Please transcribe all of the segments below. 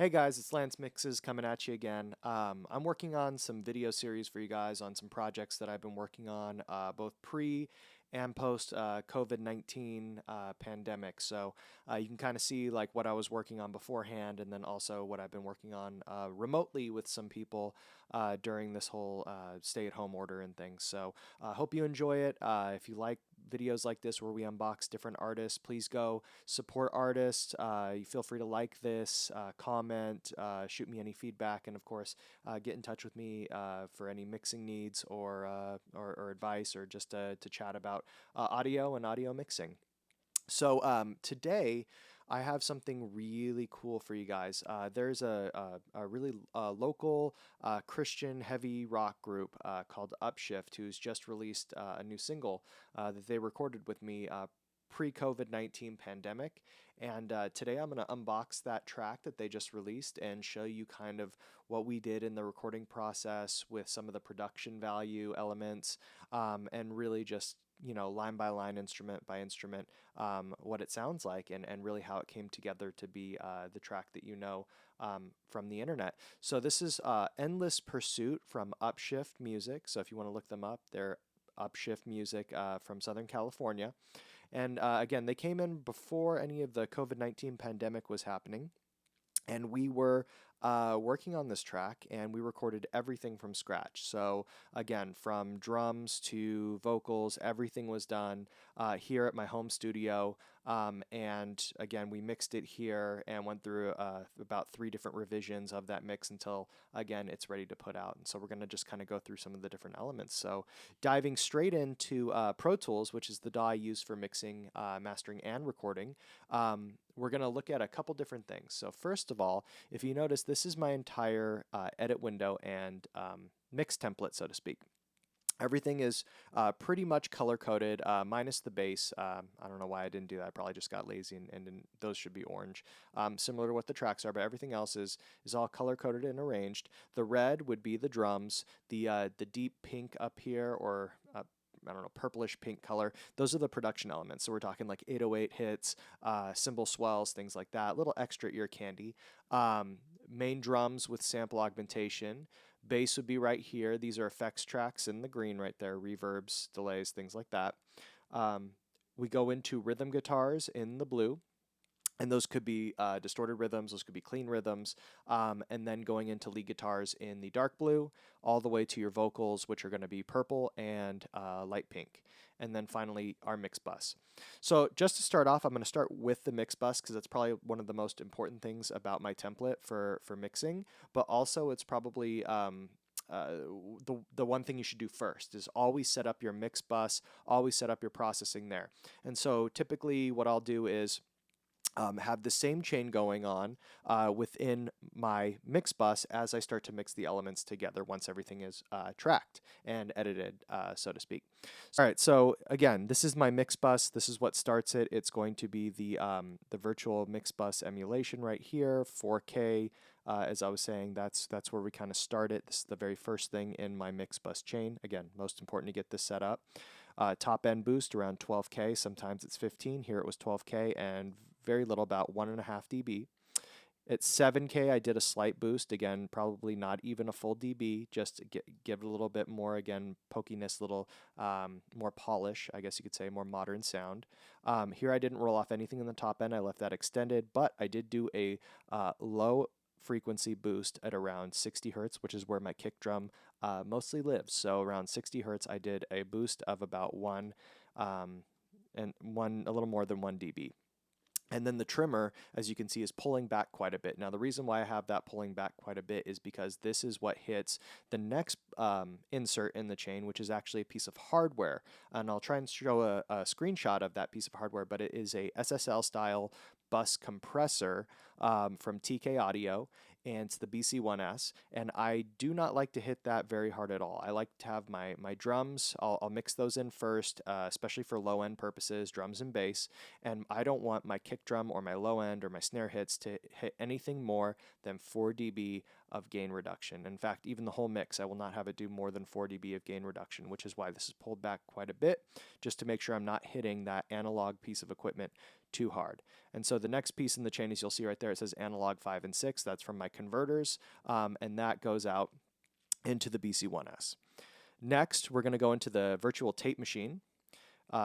Hey guys, it's Lantzmixes coming at you again. I'm working on some video series for you guys on some projects that I've been working on, both pre and post COVID-19 pandemic. So you can kind of see like what I was working on beforehand, and then also what I've been working on remotely with some people during this whole stay-at-home order and things. So hope you enjoy it. If you like videos like this where we unbox different artists, please go support artists. You feel free to like this, comment, shoot me any feedback, and of course, get in touch with me for any mixing needs or advice, or just to chat about audio and audio mixing. So today I have something really cool for you guys. There's a really local Christian heavy rock group called Upshift, who's just released a new single that they recorded with me pre-COVID-19 pandemic. And today I'm going to unbox that track that they just released and show you kind of what we did in the recording process with some of the production value elements, and really just line by line, instrument by instrument, what it sounds like, and really how it came together to be the track that from the internet. So this is Endless Pursuit from Upshift Music. So if you want to look them up, they're Upshift Music from Southern California. And again, they came in before any of the COVID-19 pandemic was happening. And we were working on this track, and we recorded everything from scratch. So again, from drums to vocals, everything was done here at my home studio. And again, we mixed it here and went through about 3 different revisions of that mix until, again, it's ready to put out. And so we're going to just kind of go through some of the different elements. So diving straight into Pro Tools, which is the DAW I use for mixing, mastering, and recording. We're going to look at a couple different things. So first of all, if you notice, this is my entire edit window and mix template, so to speak. Everything is pretty much color-coded, minus the bass. I don't know why I didn't do that. I probably just got lazy, and those should be orange, similar to what the tracks are, but everything else is all color-coded and arranged. The red would be the drums. The deep pink up here, or I don't know, purplish pink color. Those are the production elements. So we're talking like 808 hits, cymbal swells, things like that. Little extra ear candy. Main drums with sample augmentation. Bass would be right here. These are effects tracks in the green right there. Reverbs, delays, things like that. We go into rhythm guitars in the blue. And those could be distorted rhythms, those could be clean rhythms, and then going into lead guitars in the dark blue, all the way to your vocals, which are going to be purple and light pink. And then finally, our mix bus. So just to start off, I'm going to start with the mix bus because that's probably one of the most important things about my template for mixing, but also it's probably the one thing you should do first is always set up your mix bus, always set up your processing there. And so typically what I'll do is have the same chain going on within my mix bus as I start to mix the elements together once everything is tracked and edited, so to speak. All right, so again, this is my mix bus. This is what starts it. It's going to be the virtual mix bus emulation right here, 4K. As I was saying, that's where we kind of start it. This is the very first thing in my mix bus chain. Again, most important to get this set up. Top end boost around 12K. Sometimes it's 15. Here it was 12K and very little, about 1.5 dB. At 7K, I did a slight boost. Again, probably not even a full dB, just to give it a little bit more, again, pokiness, little more polish, I guess you could say, more modern sound. Here I didn't roll off anything in the top end. I left that extended, but I did do a low frequency boost at around 60 hertz, which is where my kick drum mostly lives. So around 60 hertz, I did a boost of about a little more than 1 dB. And then the trimmer, as you can see, is pulling back quite a bit. Now, the reason why I have that pulling back quite a bit is because this is what hits the next insert in the chain, which is actually a piece of hardware. And I'll try and show a screenshot of that piece of hardware, but it is a SSL style bus compressor from TK Audio, and it's the BC1S, and I do not like to hit that very hard at all. I like to have my drums, I'll mix those in first, especially for low end purposes, drums and bass, and I don't want my kick drum or my low end or my snare hits to hit anything more than 4 dB of gain reduction. In fact, even the whole mix, I will not have it do more than 4 dB of gain reduction, which is why this is pulled back quite a bit, just to make sure I'm not hitting that analog piece of equipment too hard. And so the next piece in the chain, as you'll see right there, it says analog 5 and 6. That's from my converters, and that goes out into the BC1S. Next, we're going to go into the virtual tape machine.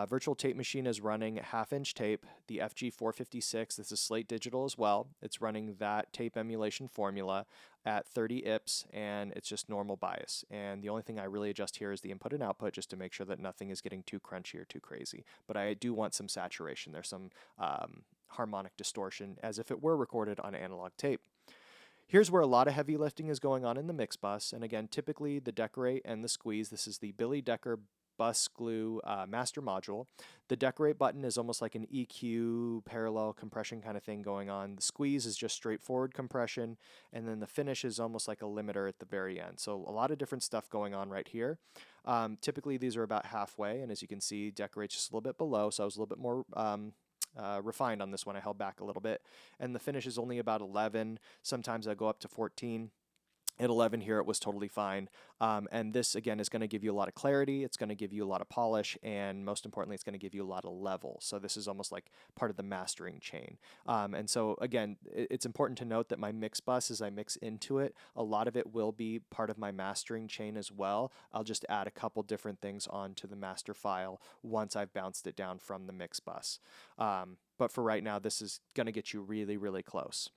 Virtual tape machine is running half-inch tape, the FG456. This is Slate Digital as well. It's running that tape emulation formula at 30 IPS, and it's just normal bias. And the only thing I really adjust here is the input and output, just to make sure that nothing is getting too crunchy or too crazy. But I do want some saturation. There's some harmonic distortion, as if it were recorded on analog tape. Here's where a lot of heavy lifting is going on in the mix bus. And again, typically the decorate and the squeeze. This is the Billy Decker bus glue master module. The decorate button is almost like an EQ parallel compression kind of thing going on. The squeeze is just straightforward compression, and then the finish is almost like a limiter at the very end. So a lot of different stuff going on right here. Typically these are about halfway, and as you can see, decorate's just a little bit below, so I was a little bit more refined on this one. I held back a little bit, and the finish is only about 11. Sometimes I go up to 14. At 11 here, it was totally fine. And this, again, is going to give you a lot of clarity. It's going to give you a lot of polish. And most importantly, it's going to give you a lot of level. So this is almost like part of the mastering chain. And so, again, it's important to note that my mix bus, as I mix into it, a lot of it will be part of my mastering chain as well. I'll just add a couple different things onto the master file once I've bounced it down from the mix bus. But for right now, this is going to get you really, really close.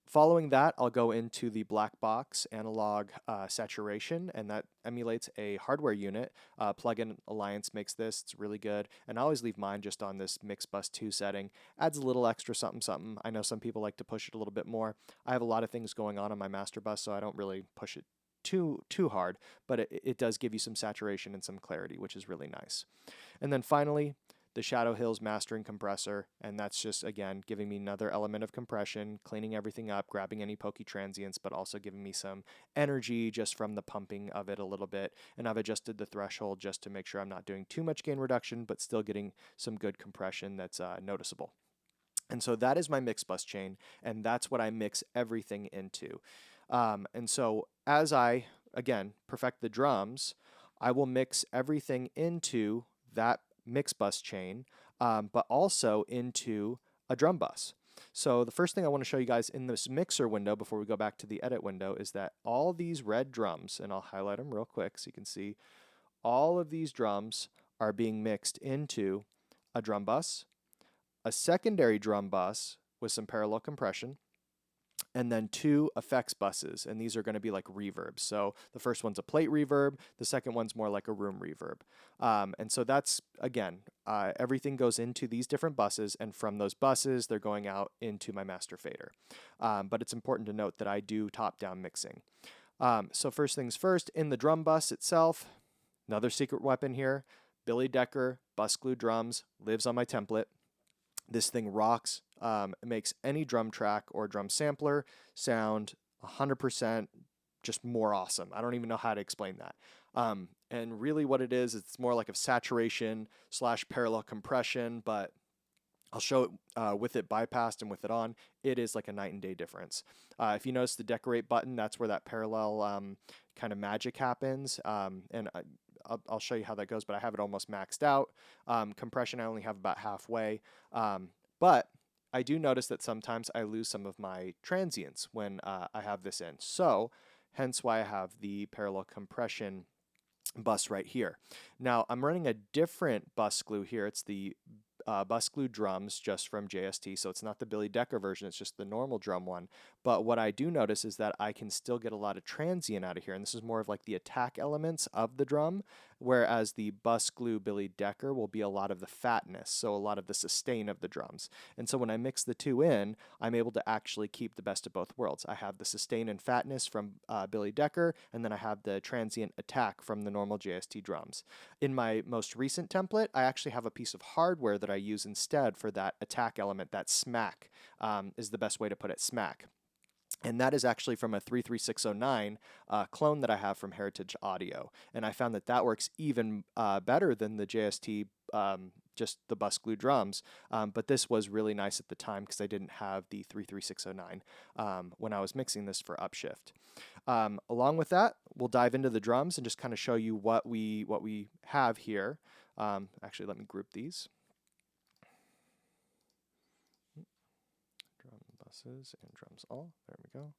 Following that, I'll go into the black box analog saturation, and that emulates a hardware unit. Plugin Alliance makes this. It's really good. And I always leave mine just on this Mix Bus 2 setting. Adds a little extra something, something. I know some people like to push it a little bit more. I have a lot of things going on my master bus, so I don't really push it too hard, but it does give you some saturation and some clarity, which is really nice. And then finally, the Shadow Hills mastering compressor, and that's just, again, giving me another element of compression, cleaning everything up, grabbing any pokey transients, but also giving me some energy just from the pumping of it a little bit. And I've adjusted the threshold just to make sure I'm not doing too much gain reduction, but still getting some good compression that's noticeable. And so that is my mix bus chain, and that's what I mix everything into. And so as I, again, perfect the drums, I will mix everything into that mix bus chain, but also into a drum bus. So the first thing I want to show you guys in this mixer window before we go back to the edit window is that all these red drums, and I'll highlight them real quick so you can see, all of these drums are being mixed into a drum bus, a secondary drum bus with some parallel compression, and then 2 effects buses, and these are going to be like reverbs. So the first one's a plate reverb, the second one's more like a room reverb. And so that's, again, everything goes into these different buses, and from those buses, they're going out into my master fader. But it's important to note that I do top-down mixing. So first things first, in the drum bus itself, another secret weapon here, Billy Decker bus glue drums, lives on my template. This thing rocks. It makes any drum track or drum sampler sound 100% just more awesome. I don't even know how to explain that. And really what it is, it's more like a saturation / parallel compression, but I'll show it with it bypassed and with it on. It is like a night and day difference. If you notice the decorate button, that's where that parallel kind of magic happens. And I'll show you how that goes, but I have it almost maxed out. Compression, I only have about halfway. But I do notice that sometimes I lose some of my transients when I have this in. So hence why I have the parallel compression bus right here. Now I'm running a different bus glue here. It's the bus glue drums just from JST, so it's not the Billy Decker version, it's just the normal drum one. But what I do notice is that I can still get a lot of transient out of here, and this is more of like the attack elements of the drum, whereas the bus glue Billy Decker will be a lot of the fatness, so a lot of the sustain of the drums. And so when I mix the two in, I'm able to actually keep the best of both worlds. I have the sustain and fatness from Billy Decker, and then I have the transient attack from the normal JST drums. In my most recent template, I actually have a piece of hardware that I use instead for that attack element. That smack is the best way to put it, smack. And that is actually from a 33609 clone that I have from Heritage Audio. And I found that that works even better than the JST just the bus glue drums. But this was really nice at the time because I didn't have the 33609 when I was mixing this for Upshift. Along with that, we'll dive into the drums and just kind of show you what we have here. Actually, let me group these. Drum buses and drums all. There we go.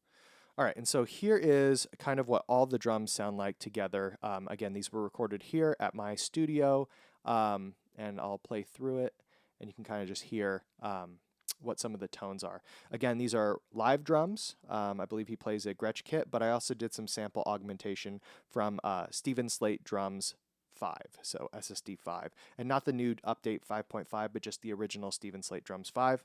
All right, and so here is kind of what all the drums sound like together. Again, these were recorded here at my studio, and I'll play through it, and you can kind of just hear what some of the tones are. Again, these are live drums. I believe he plays a Gretsch kit, but I also did some sample augmentation from Steven Slate Drums 5, so SSD 5, and not the new update 5.5, but just the original Steven Slate Drums 5.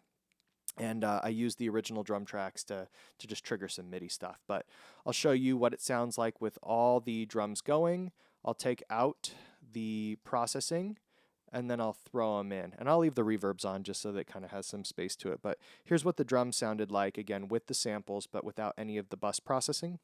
And I used the original drum tracks to just trigger some MIDI stuff. But I'll show you what it sounds like with all the drums going. I'll take out the processing, and then I'll throw them in. And I'll leave the reverbs on just so that it kind of has some space to it. But here's what the drums sounded like, again, with the samples, but without any of the bus processing.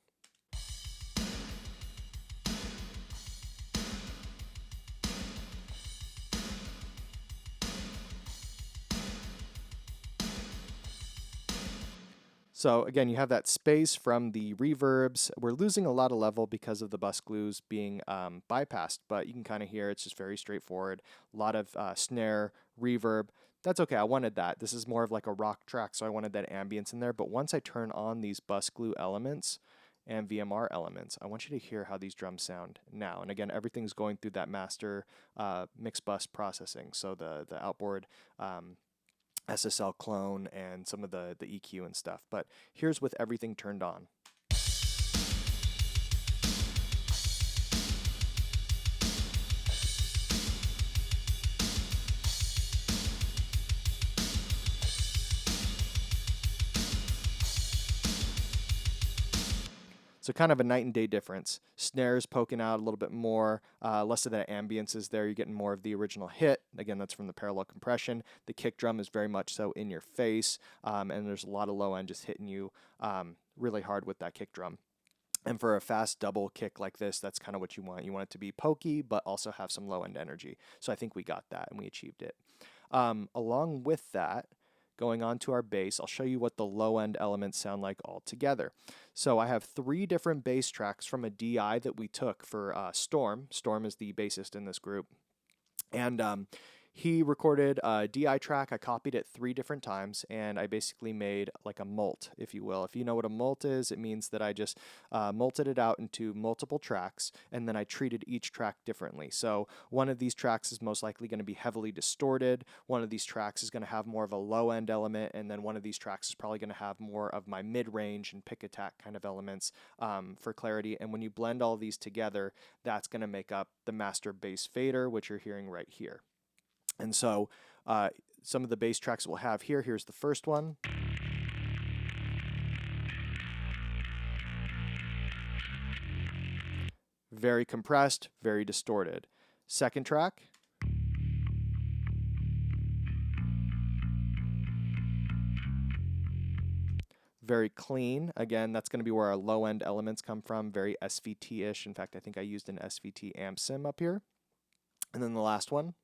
So again, you have that space from the reverbs. We're losing a lot of level because of the bus glues being bypassed, but you can kind of hear it's just very straightforward. A lot of snare, reverb. That's okay, I wanted that. This is more of like a rock track, so I wanted that ambience in there. But once I turn on these bus glue elements and VMR elements, I want you to hear how these drums sound now. And again, everything's going through that master mix bus processing. So the outboard SSL clone and some of the EQ and stuff. But here's with everything turned on. So kind of a night and day difference. Snares poking out a little bit more, less of that ambience is there. You're getting more of the original hit. Again, that's from the parallel compression. The kick drum is very much so in your face, and there's a lot of low end just hitting you really hard with that kick drum. And for a fast double kick like this, that's kind of what you want. You want it to be pokey, but also have some low end energy. So I think we got that and we achieved it. Along with that, going on to our bass, I'll show you what the low end elements sound like all together. So I have 3 different bass tracks from a DI that we took for Storm. Storm is the bassist in this group. And he recorded a DI track. I copied it 3 different times, and I basically made like a mult, if you will. If you know what a mult is, it means that I just multed it out into multiple tracks, and then I treated each track differently. So one of these tracks is most likely going to be heavily distorted. One of these tracks is going to have more of a low-end element, and then one of these tracks is probably going to have more of my mid-range and pick attack kind of elements for clarity. And when you blend all these together, that's going to make up the master bass fader, which you're hearing right here. And so some of the bass tracks we'll have here. Here's the first one. Very compressed, very distorted. Second track. Very clean. Again, that's going to be where our low-end elements come from. Very SVT-ish. In fact, I think I used an SVT amp sim up here. And then the last one.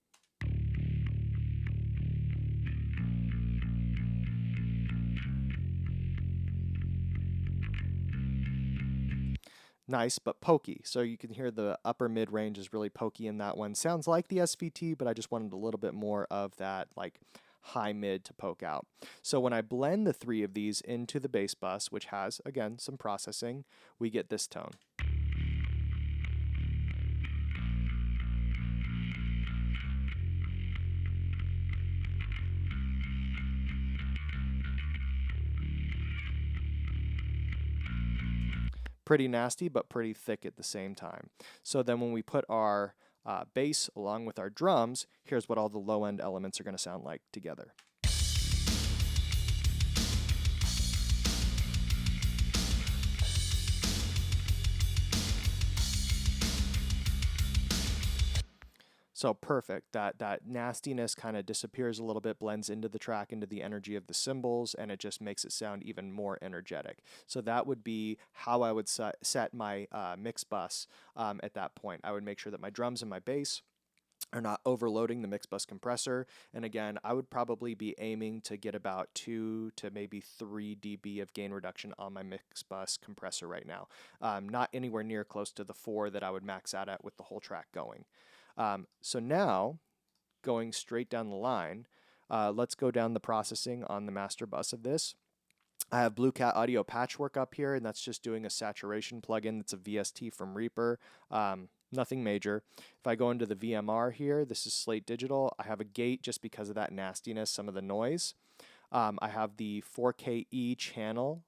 Nice, but pokey. So you can hear the upper mid range is really pokey in that one. Sounds like the SVT, but I just wanted a little bit more of that like high mid to poke out. So when I blend the 3 of these into the bass bus, which has, again, some processing, we get this tone. Pretty nasty, but pretty thick at the same time. So then when we put our bass along with our drums, here's what all the low-end elements are going to sound like together. So perfect. That nastiness kind of disappears a little bit, blends into the track, into the energy of the cymbals, and it just makes it sound even more energetic. So that would be how I would set my mix bus at that point. I would make sure that my drums and my bass are not overloading the mix bus compressor. And again, I would probably be aiming to get about 2 to maybe 3 dB of gain reduction on my mix bus compressor right now. Not anywhere near close to the 4 that I would max out at with the whole track going. So now, going straight down the line, let's go down the processing on the master bus of this. I have Blue Cat Audio Patchwork up here, and that's just doing a saturation plugin. That's a VST from Reaper. Nothing major. If I go into the VMR here, this is Slate Digital. I have a gate just because of that nastiness, some of the noise. I have the 4KE channel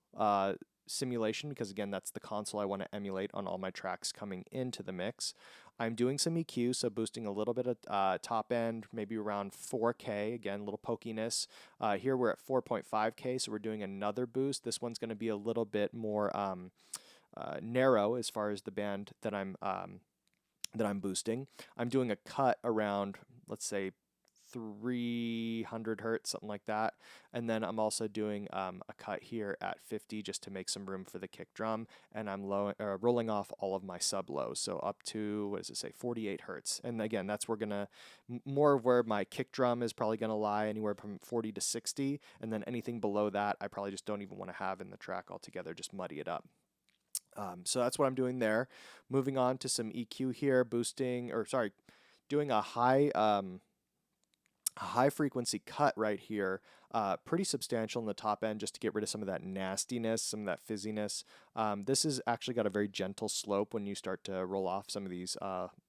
simulation because, again, that's the console I want to emulate on all my tracks coming into the mix. I'm doing some EQ, so boosting a little bit of top end, maybe around 4K. Again, a little pokiness. Here we're at 4.5K, so we're doing another boost. This one's going to be a little bit more narrow as far as the band that I'm boosting. I'm doing a cut around, let's say, 300 hertz, something like that. And then I'm also doing a cut here at 50 just to make some room for the kick drum. And I'm rolling off all of my sub lows. So up to, what does it say, 48 hertz. And again, that's more of where my kick drum is probably going to lie, anywhere from 40 to 60. And then anything below that, I probably just don't even want to have in the track altogether, just muddy it up. So that's what I'm doing there. Moving on to some EQ here, doing a high frequency cut right here, pretty substantial in the top end just to get rid of some of that nastiness, some of that fizziness. This has actually got a very gentle slope when you start to roll off some of these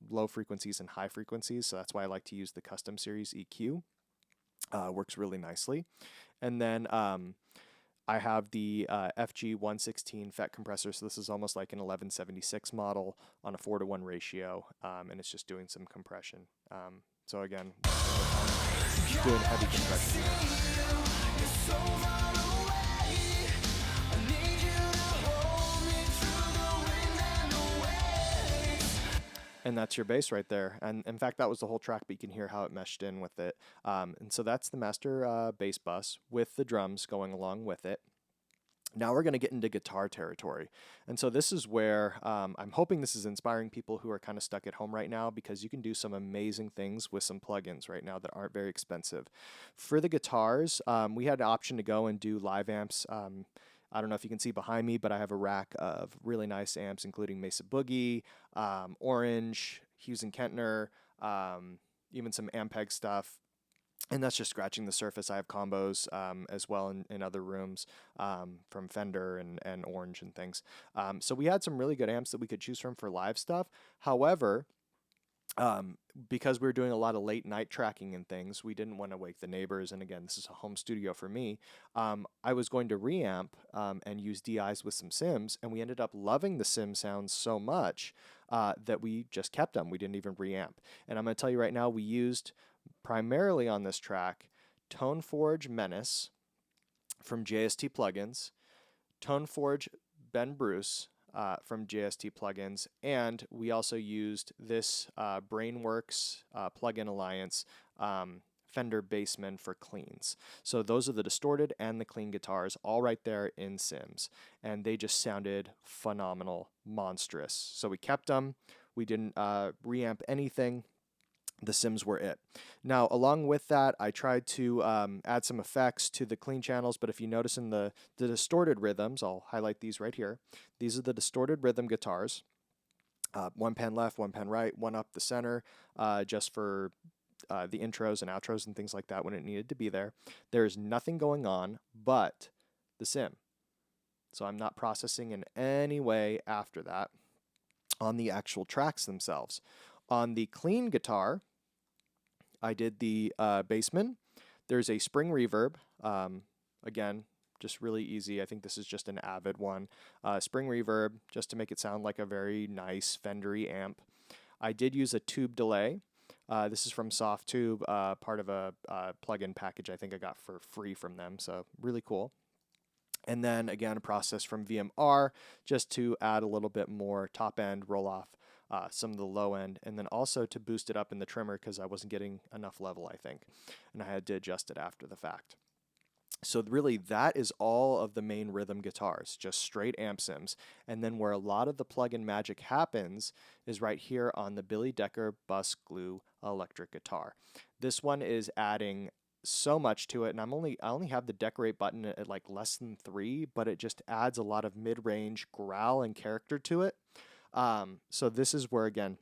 low frequencies and high frequencies, so that's why I like to use the custom series EQ. Works really nicely. And then I have the FG116 FET compressor, so this is almost like an 1176 model on a 4:1 ratio, and it's just doing some compression. So again, doing heavy compression here. And that's your bass right there. And in fact, that was the whole track, but you can hear how it meshed in with it. And so that's the master bass bus with the drums going along with it. Now we're going to get into guitar territory. And so this is where I'm hoping this is inspiring people who are kind of stuck at home right now, because you can do some amazing things with some plugins right now that aren't very expensive. For the guitars, we had an option to go and do live amps. I don't know if you can see behind me, but I have a rack of really nice amps, including Mesa Boogie, Orange, Hughes and Kentner, even some Ampeg stuff. And that's just scratching the surface. I have combos as well in other rooms from Fender and Orange and things. So we had some really good amps that we could choose from for live stuff. However, because we were doing a lot of late night tracking and things, we didn't want to wake the neighbors. And again, this is a home studio for me. I was going to reamp and use DIs with some Sims, and we ended up loving the Sim sounds so much that we just kept them. We didn't even reamp. And I'm going to tell you right now, we used primarily on this track Toneforge Menace from JST Plugins, Toneforge Ben Bruce from JST Plugins, and we also used this Brainworks Plugin Alliance Fender Bassman for cleans. So those are the distorted and the clean guitars all right there in Sims, and they just sounded phenomenal, monstrous. So we kept them. We didn't reamp anything. The Sims were it. Now, along with that, I tried to add some effects to the clean channels, but if you notice in the distorted rhythms, I'll highlight these right here. These are the distorted rhythm guitars. One pan left, one pan right, one up the center, just for the intros and outros and things like that when it needed to be there. There's nothing going on but the Sim. So I'm not processing in any way after that on the actual tracks themselves. On the clean guitar, I did the Bassman. There's a spring reverb. Again, just really easy. I think this is just an Avid one. Spring reverb, just to make it sound like a very nice Fendery amp. I did use a tube delay. This is from SoftTube, part of a plugin package I think I got for free from them, so really cool. And then again, a process from VMR just to add a little bit more top end roll off. Some of the low end, and then also to boost it up in the trimmer because I wasn't getting enough level, I think, and I had to adjust it after the fact. So really that is all of the main rhythm guitars, just straight amp sims. And then where a lot of the plugin magic happens is right here on the Billy Decker Bus Glue electric guitar. This one is adding so much to it, and I only have the decorate button at like less than 3, but it just adds a lot of mid-range growl and character to it. So this is where, again,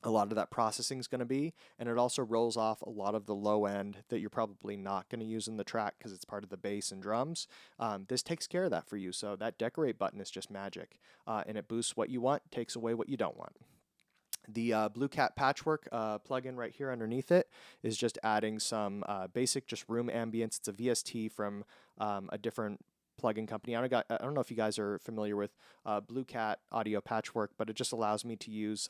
a lot of that processing is going to be, and it also rolls off a lot of the low end that you're probably not going to use in the track because it's part of the bass and drums. This takes care of that for you. So that decorate button is just magic, and it boosts what you want, takes away what you don't want. The Blue Cat Patchwork plugin right here underneath it is just adding some basic just room ambience. It's a VST from a different plugin company. I don't know if you guys are familiar with Blue Cat Audio Patchwork, but it just allows me to use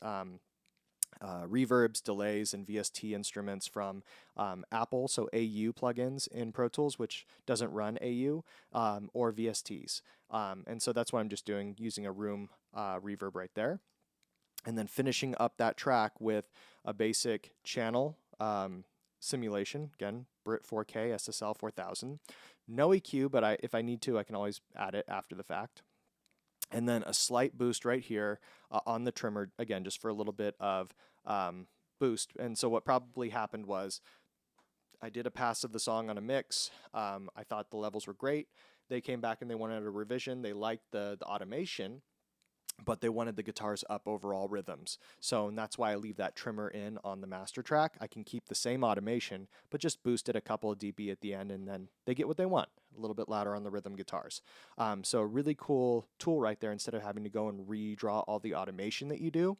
reverbs, delays, and VST instruments from Apple, so AU plugins in Pro Tools, which doesn't run AU, or VSTs. And so that's what I'm just doing, using a room reverb right there. And then finishing up that track with a basic channel simulation, again, Brit 4K SSL 4000. No EQ, but if I need to, I can always add it after the fact. And then a slight boost right here on the trimmer, again, just for a little bit of boost. And so what probably happened was I did a pass of the song on a mix. I thought the levels were great. They came back and they wanted a revision. They liked the automation, but they wanted the guitars up overall rhythms. So, and that's why I leave that trimmer in on the master track. I can keep the same automation, but just boost it a couple of dB at the end, and then they get what they want, a little bit louder on the rhythm guitars. So a really cool tool right there. Instead of having to go and redraw all the automation that you do,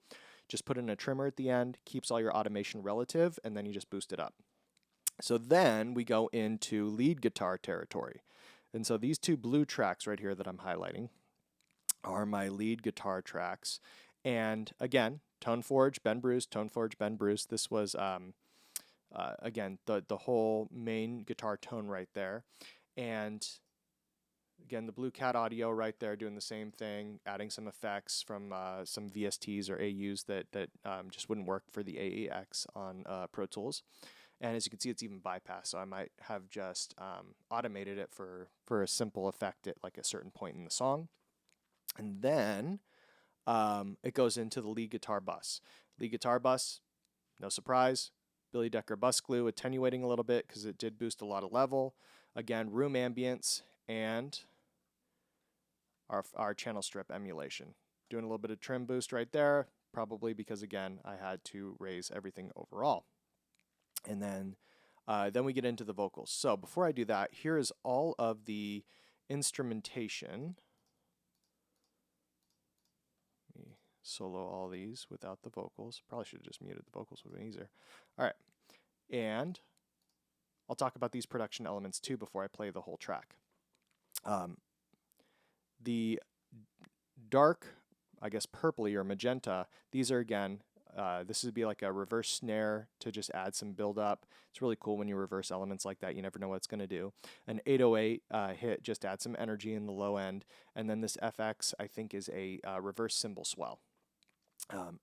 just put in a trimmer at the end, keeps all your automation relative, and then you just boost it up. So then we go into lead guitar territory. And so these two blue tracks right here that I'm highlighting are my lead guitar tracks. And again, Tone Forge, Ben Bruce, Tone Forge, Ben Bruce. This was, again, the whole main guitar tone right there. And again, the Blue Cat audio right there doing the same thing, adding some effects from some VSTs or AUs that just wouldn't work for the AEX on Pro Tools. And as you can see, it's even bypassed, so I might have just automated it for a simple effect at like a certain point in the song. And then it goes into the lead guitar bus. Lead guitar bus, no surprise, Billy Decker bus glue, attenuating a little bit because it did boost a lot of level. Again, room ambience and our channel strip emulation. Doing a little bit of trim boost right there, probably because, again, I had to raise everything overall. And then we get into the vocals. So before I do that, here is all of the instrumentation. Let me solo all these without the vocals. Probably should have just muted the vocals, would have been easier. All right. And I'll talk about these production elements too before I play the whole track. The dark, I guess purpley or magenta, these are, again, this would be like a reverse snare to just add some build up. It's really cool when you reverse elements like that. You never know what it's going to do. An 808 hit just adds some energy in the low end. And then this FX, I think, is a reverse cymbal swell.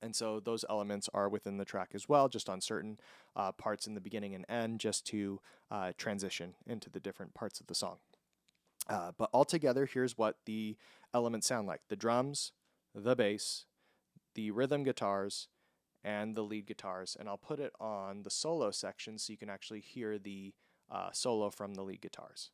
And so those elements are within the track as well, just on certain parts in the beginning and end, just to transition into the different parts of the song. But altogether, here's what the elements sound like. The drums, the bass, the rhythm guitars, and the lead guitars. And I'll put it on the solo section so you can actually hear the solo from the lead guitars.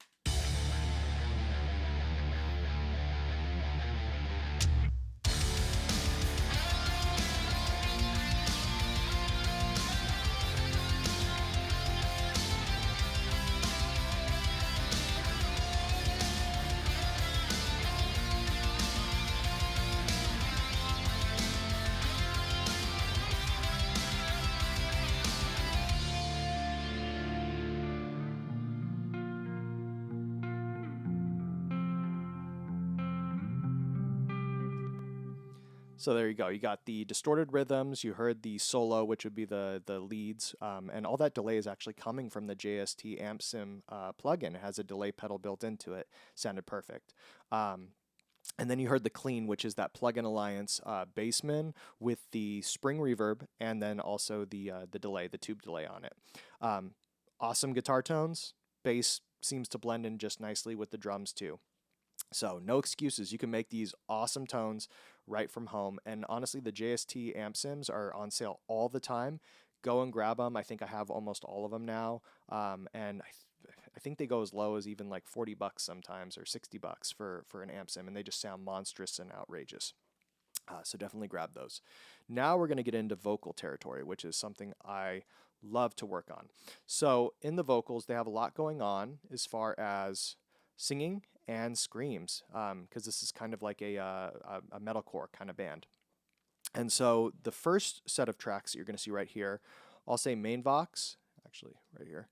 So there you go. You got the distorted rhythms. You heard the solo, which would be the leads, and all that delay is actually coming from the JST Amp Sim plugin. It has a delay pedal built into it. Sounded perfect. And then you heard the clean, which is that Plugin Alliance Bassman with the spring reverb, and then also the delay, the tube delay on it. Awesome guitar tones. Bass seems to blend in just nicely with the drums too. So no excuses. You can make these awesome tones right from home. And honestly, the JST amp sims are on sale all the time. Go and grab them. I think I have almost all of them now. And I think they go as low as even like 40 bucks sometimes, or 60 bucks for an amp sim. And they just sound monstrous and outrageous. So definitely grab those. Now we're going to get into vocal territory, which is something I love to work on. So in the vocals, they have a lot going on as far as singing and screams, because this is kind of like a metalcore kind of band. And so the first set of tracks that you're going to see right here, I'll say main vox, actually right here.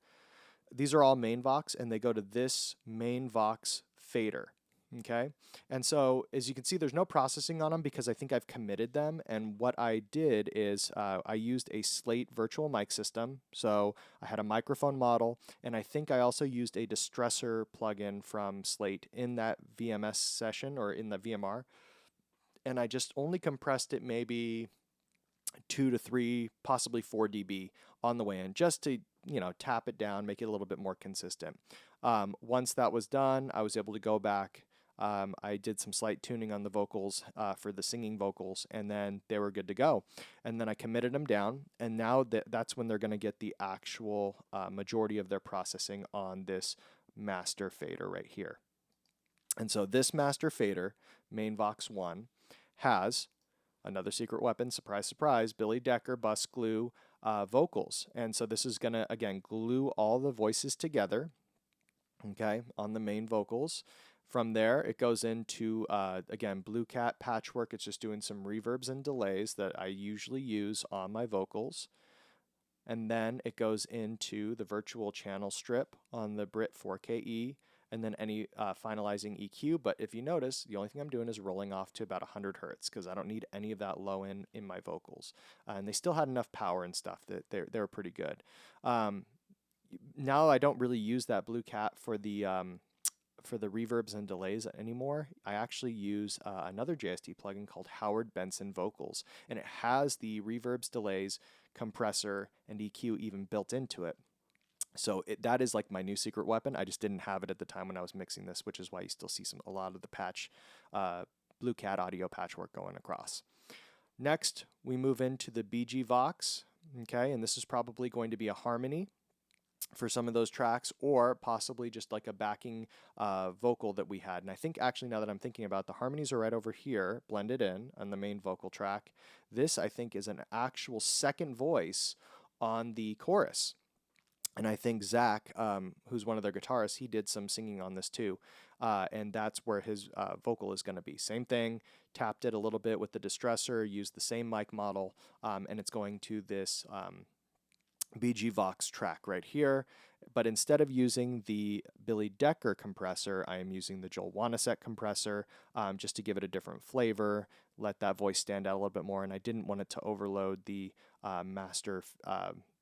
These are all main vox, and they go to this main vox fader. Okay, and so as you can see, there's no processing on them because I think I've committed them. And what I did is I used a Slate virtual mic system. So I had a microphone model, and I think I also used a distressor plugin from Slate in that VMS session, or in the VMR. And I just only compressed it maybe 2 to 3, possibly 4 dB on the way in, just to, you know, tap it down, make it a little bit more consistent. Once that was done, I was able to go back. I did some slight tuning on the vocals for the singing vocals, and then they were good to go. And then I committed them down, and now that's when they're going to get the actual majority of their processing on this master fader right here. And so this master fader, main vox 1, has another secret weapon, surprise, surprise, Billy Decker bus glue vocals. And so this is going to, again, glue all the voices together, okay, on the main vocals. From there, it goes into, again, Blue Cat patchwork. It's just doing some reverbs and delays that I usually use on my vocals. And then it goes into the virtual channel strip on the Brit 4KE, and then any finalizing EQ. But if you notice, the only thing I'm doing is rolling off to about 100 hertz because I don't need any of that low end in my vocals. And they still had enough power and stuff that they were pretty good. Now I don't really use that Blue Cat for the reverbs and delays anymore. I actually use another JST plugin called Howard Benson Vocals, and it has the reverbs, delays, compressor, and EQ even built into it. So that is like my new secret weapon. I just didn't have it at the time when I was mixing this, which is why you still see a lot of the patch, Blue Cat audio patchwork going across. Next, we move into the BG Vox, okay, and this is probably going to be a harmony for some of those tracks, or possibly just like a backing vocal that we had. And I think actually, now that I'm thinking about it, the harmonies are right over here, blended in on the main vocal track. This, I think, is an actual second voice on the chorus. And I think Zach, who's one of their guitarists, he did some singing on this too. And that's where his vocal is going to be. Same thing, tapped it a little bit with the distressor, used the same mic model, and it's going to this BG Vox track right here. But instead of using the Billy Decker compressor, I am using the Joel Wanasek compressor just to give it a different flavor, let that voice stand out a little bit more. And I didn't want it to overload the master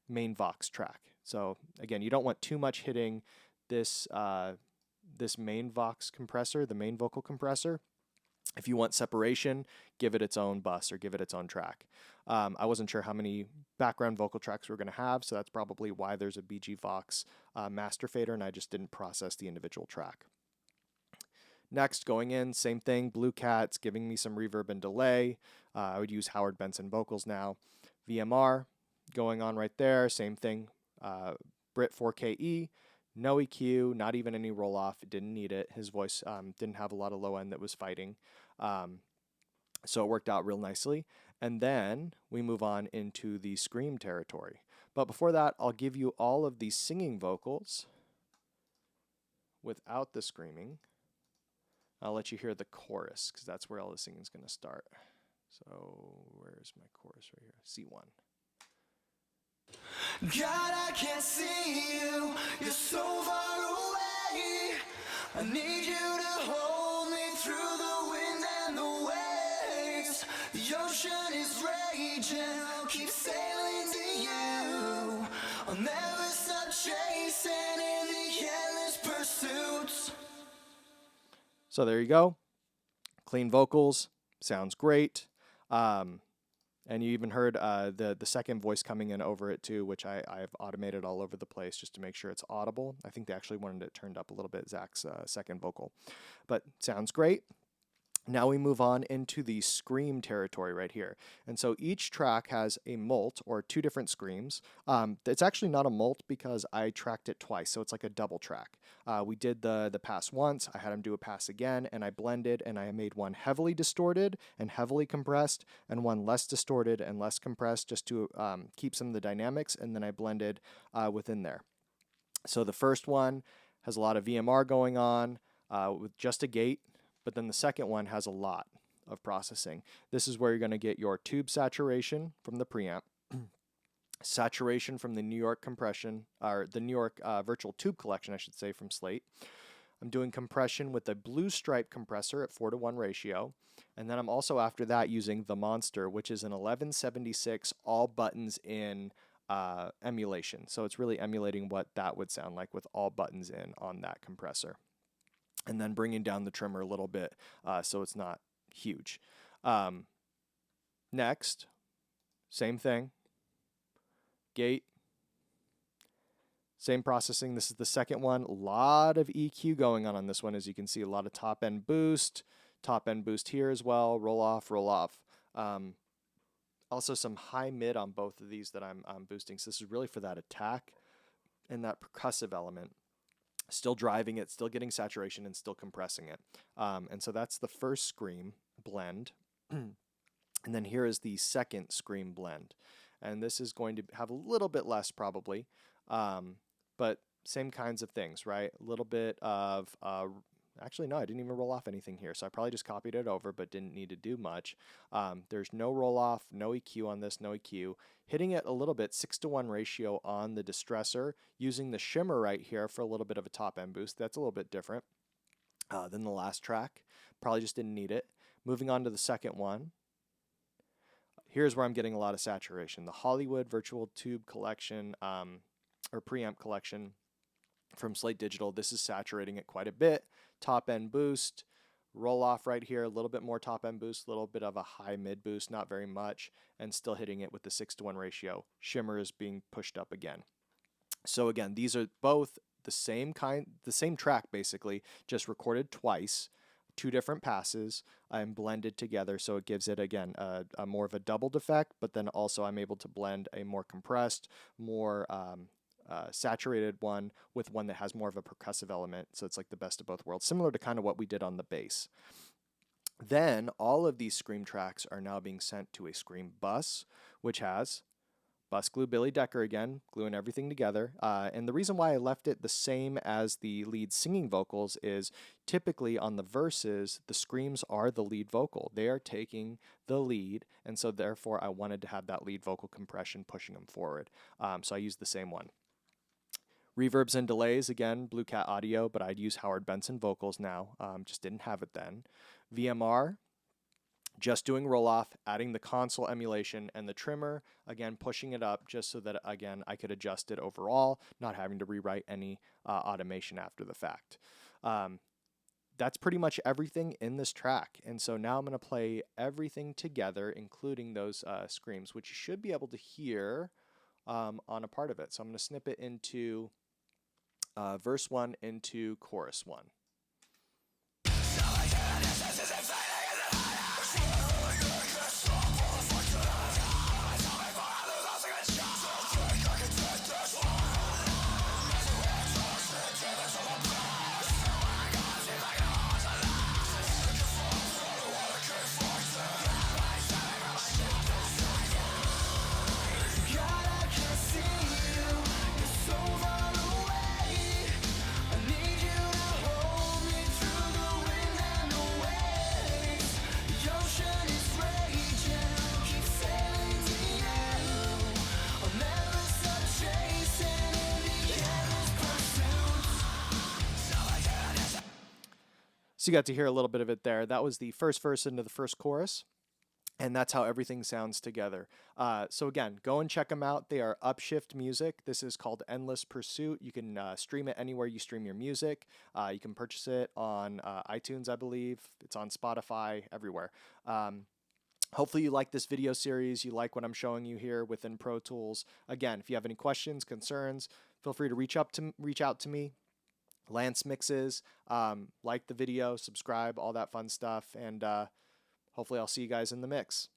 main Vox track. So again, you don't want too much hitting this this main Vox compressor, the main vocal compressor. If you want separation, give it its own bus or give it its own track. I wasn't sure how many background vocal tracks we're going to have, so that's probably why there's a BG Vox master fader, and I just didn't process the individual track. Next, going in, same thing, Blue Cat's giving me some reverb and delay. I would use Howard Benson vocals now. VMR going on right there, same thing. Brit 4KE, no EQ, not even any roll off. It didn't need it. His voice didn't have a lot of low end that was fighting. So it worked out real nicely. And then we move on into the scream territory. But before that, I'll give you all of these singing vocals without the screaming. I'll let you hear the chorus because that's where all the singing is going to start. So where's my chorus right here? C1. God, I can't see you, you're so far away. I need you to hold me through the wind and the waves. The ocean is raging, I'll keep sailing to you. I'll never stop chasing in the endless pursuits. So there you go. Clean vocals, sounds great. And you even heard the second voice coming in over it too, which I've automated all over the place just to make sure it's audible. I think they actually wanted it turned up a little bit, Zach's second vocal. But sounds great. Now we move on into the scream territory right here. And so each track has a molt or two different screams. It's actually not a molt because I tracked it twice, so it's like a double track. We did the pass once, I had him do a pass again, and I blended and I made one heavily distorted and heavily compressed and one less distorted and less compressed just to keep some of the dynamics, and then I blended within there. So the first one has a lot of VMR going on with just a gate. But then the second one has a lot of processing. This is where you're going to get your tube saturation from the preamp, saturation from the New York compression, or the New York virtual tube collection, I should say, from Slate. I'm doing compression with a blue stripe compressor at 4:1 ratio. And then I'm also after that using the Monster, which is an 1176 all buttons in emulation. So it's really emulating what that would sound like with all buttons in on that compressor. And then bringing down the trimmer a little bit so it's not huge. Next, same thing. Gate, same processing. This is the second one. A lot of EQ going on this one, as you can see. A lot of top-end boost here as well. Roll off. Also some high mid on both of these that I'm boosting. So this is really for that attack and that percussive element. Still driving it, still getting saturation, and still compressing it. And so that's the first scream blend. And then here is the second scream blend. And this is going to have a little bit less probably, but same kinds of things, right? A little bit of, actually no, I didn't even roll off anything here. So I probably just copied it over, but didn't need to do much. There's no roll off, no EQ on this, no EQ. Hitting it a little bit, 6:1 ratio on the distressor, using the shimmer right here for a little bit of a top end boost. That's a little bit different than the last track. Probably just didn't need it. Moving on to the second one. Here's where I'm getting a lot of saturation. The Hollywood Virtual Tube Collection, or preamp collection from Slate Digital. This is saturating it quite a bit. Top end boost. Roll off right here, a little bit more top end boost, a little bit of a high mid boost, not very much, and still hitting it with the 6:1 ratio. Shimmer is being pushed up again. So again, these are both the same track basically, just recorded twice, two different passes and blended together. So it gives it again a more of a doubled effect, but then also I'm able to blend a more compressed, more saturated one with one that has more of a percussive element. So it's like the best of both worlds, similar to kind of what we did on the bass. Then all of these scream tracks are now being sent to a scream bus, which has bus glue Billy Decker again, gluing everything together. And the reason why I left it the same as the lead singing vocals is typically on the verses, the screams are the lead vocal. They are taking the lead, and so therefore I wanted to have that lead vocal compression pushing them forward. So I used the same one. Reverbs and delays, again, Blue Cat Audio, but I'd use Howard Benson vocals now. Just didn't have it then. VMR, just doing roll-off, adding the console emulation and the trimmer, again, pushing it up just so that, again, I could adjust it overall, not having to rewrite any automation after the fact. That's pretty much everything in this track. And so now I'm going to play everything together, including those screams, which you should be able to hear on a part of it. So I'm going to snip it into verse 1 into chorus 1. So you got to hear a little bit of it there. That was the first verse into the first chorus, and that's how everything sounds together. So again, go and check them out. They are Upshift music. This is called Endless Pursuit. You can stream it anywhere you stream your music. You can purchase it on iTunes, I believe. It's on Spotify, everywhere. Hopefully you like this video series. You like what I'm showing you here within Pro Tools. Again, if you have any questions, concerns, feel free to reach out to me. Lantzmixes, like the video, subscribe, all that fun stuff, and hopefully I'll see you guys in the mix.